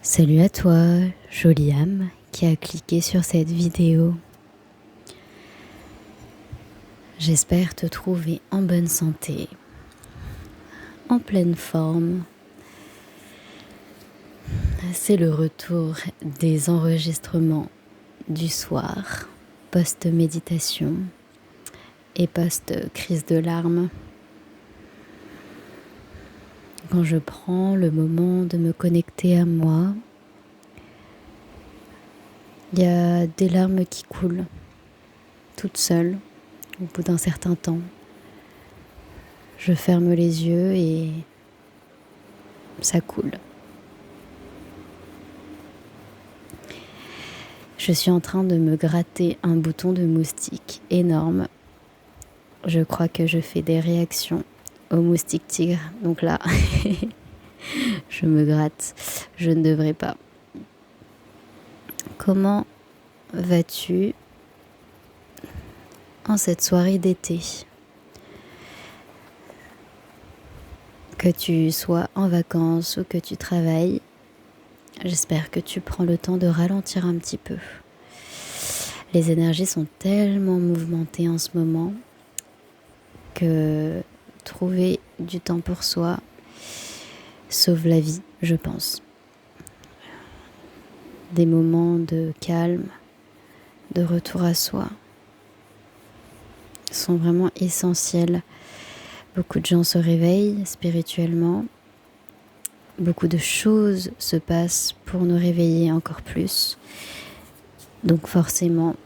Salut à toi, jolie âme qui a cliqué sur cette vidéo. J'espère te trouver en bonne santé, en pleine forme. C'est le retour des enregistrements du soir, post-méditation et post-crise de larmes. Quand je prends le moment de me connecter à moi, il y a des larmes qui coulent, toutes seules, au bout d'un certain temps. Je ferme les yeux et ça coule. Je suis en train de me gratter un bouton de moustique énorme. Je crois que je fais des réactions au moustique tigre. Donc là, je me gratte. Je ne devrais pas. Comment vas-tu en cette soirée d'été? Que tu sois en vacances ou que tu travailles, j'espère que tu prends le temps de ralentir un petit peu. Les énergies sont tellement mouvementées en ce moment que trouver du temps pour soi sauve la vie, je pense. Des moments de calme, de retour à soi sont vraiment essentiels. Beaucoup de gens se réveillent spirituellement. Beaucoup de choses se passent pour nous réveiller encore plus. Donc forcément,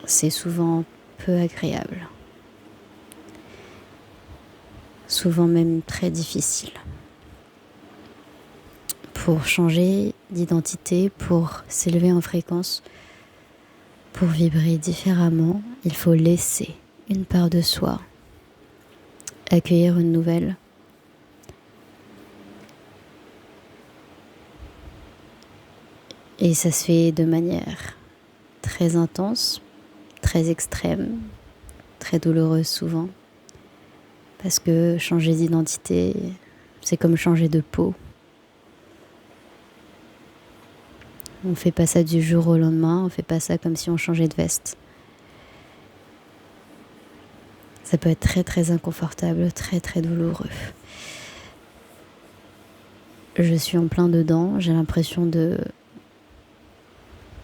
c'est souvent peu agréable. Souvent même très difficile. Pour changer d'identité, pour s'élever en fréquence, pour vibrer différemment, il faut laisser une part de soi, accueillir une nouvelle. Et ça se fait de manière très intense, très extrême, très douloureuse souvent. Parce que changer d'identité, c'est comme changer de peau. On fait pas ça du jour au lendemain, on fait pas ça comme si on changeait de veste. Ça peut être très très inconfortable, très très douloureux. Je suis en plein dedans, j'ai l'impression de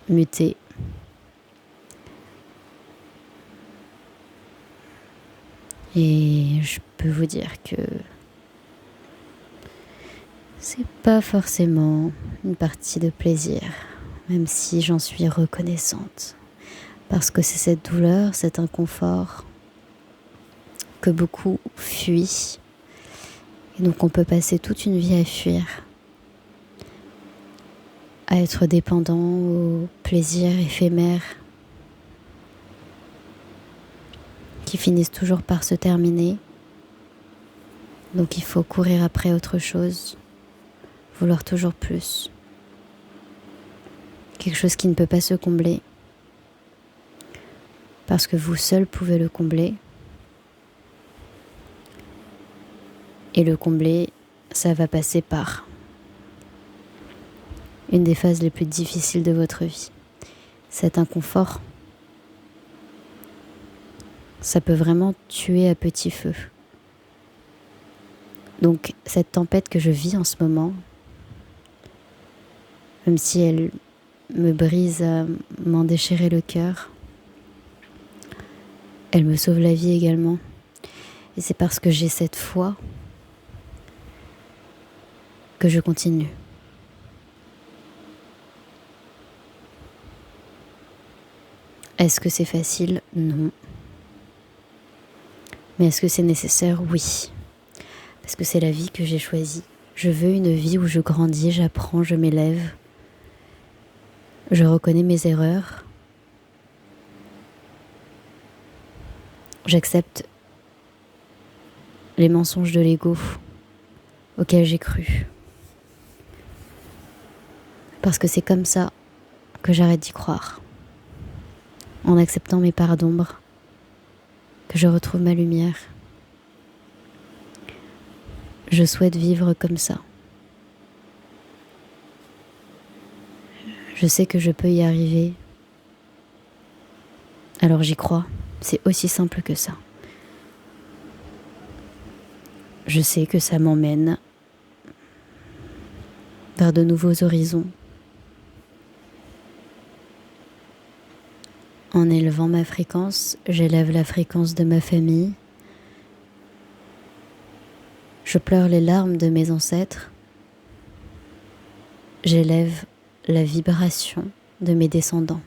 muter. Et je peux vous dire que c'est pas forcément une partie de plaisir, même si j'en suis reconnaissante. Parce que c'est cette douleur, cet inconfort que beaucoup fuient. Et donc on peut passer toute une vie à fuir, à être dépendant aux plaisirs éphémères qui finissent toujours par se terminer. Donc il faut courir après autre chose, vouloir toujours plus. Quelque chose qui ne peut pas se combler, parce que vous seul pouvez le combler. Et le combler, ça va passer par une des phases les plus difficiles de votre vie. Cet inconfort, ça peut vraiment tuer à petit feu. Donc cette tempête que je vis en ce moment, même si elle me brise à m'en déchirer le cœur, elle me sauve la vie également. Et c'est parce que j'ai cette foi que je continue. Est-ce que c'est facile? Non. Mais est-ce que c'est nécessaire? Oui. Parce que c'est la vie que j'ai choisie. Je veux une vie où je grandis, j'apprends, je m'élève. Je reconnais mes erreurs. J'accepte les mensonges de l'ego auxquels j'ai cru. Parce que c'est comme ça que j'arrête d'y croire. En acceptant mes parts d'ombre, que je retrouve ma lumière. Je souhaite vivre comme ça. Je sais que je peux y arriver. Alors j'y crois. C'est aussi simple que ça. Je sais que ça m'emmène vers de nouveaux horizons. En élevant ma fréquence, j'élève la fréquence de ma famille. Je pleure les larmes de mes ancêtres. J'élève la vibration de mes descendants.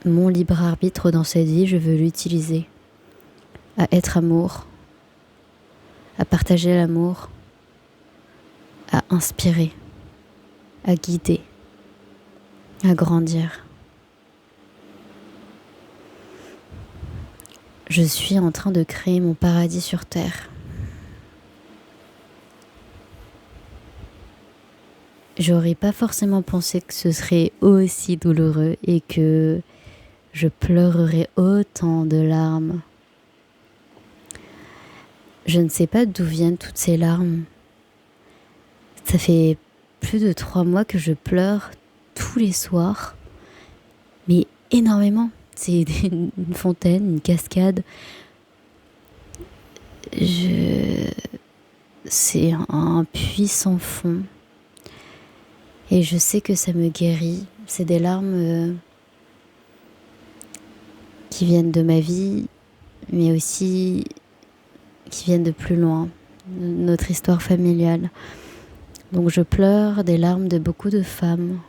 Mon libre arbitre dans cette vie, je veux l'utiliser à être amour, à partager l'amour, à inspirer, à guider, à grandir. Je suis en train de créer mon paradis sur terre. J'aurais pas forcément pensé que ce serait aussi douloureux et que je pleurerais autant de larmes. Je ne sais pas d'où viennent toutes ces larmes. Ça fait plus de 3 mois que je pleure tous les soirs, mais énormément. C'est une fontaine, une cascade. C'est un puits sans fond. Et je sais que ça me guérit. C'est des larmes qui viennent de ma vie, mais aussi qui viennent de plus loin, de notre histoire familiale. Donc je pleure des larmes de beaucoup de femmes.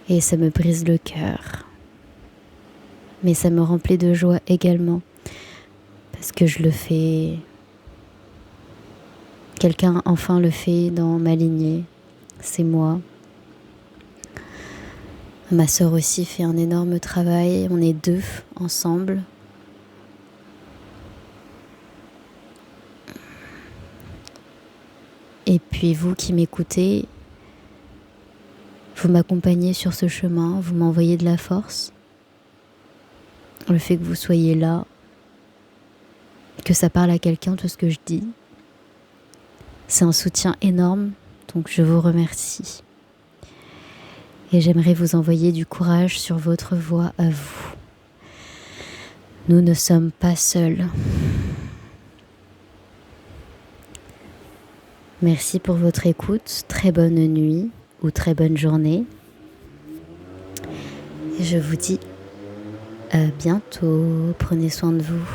Et ça me brise le cœur. Mais ça me remplit de joie également. Parce que je le fais. Quelqu'un enfin le fait dans ma lignée. C'est moi. Ma sœur aussi fait un énorme travail. On est 2 ensemble. Et puis vous qui m'écoutez, vous m'accompagnez sur ce chemin, vous m'envoyez de la force. Le fait que vous soyez là, que ça parle à quelqu'un, tout ce que je dis, c'est un soutien énorme, donc je vous remercie. Et j'aimerais vous envoyer du courage sur votre voie à vous. Nous ne sommes pas seuls. Merci pour votre écoute, très bonne nuit ou très bonne journée. Et je vous dis à bientôt, prenez soin de vous.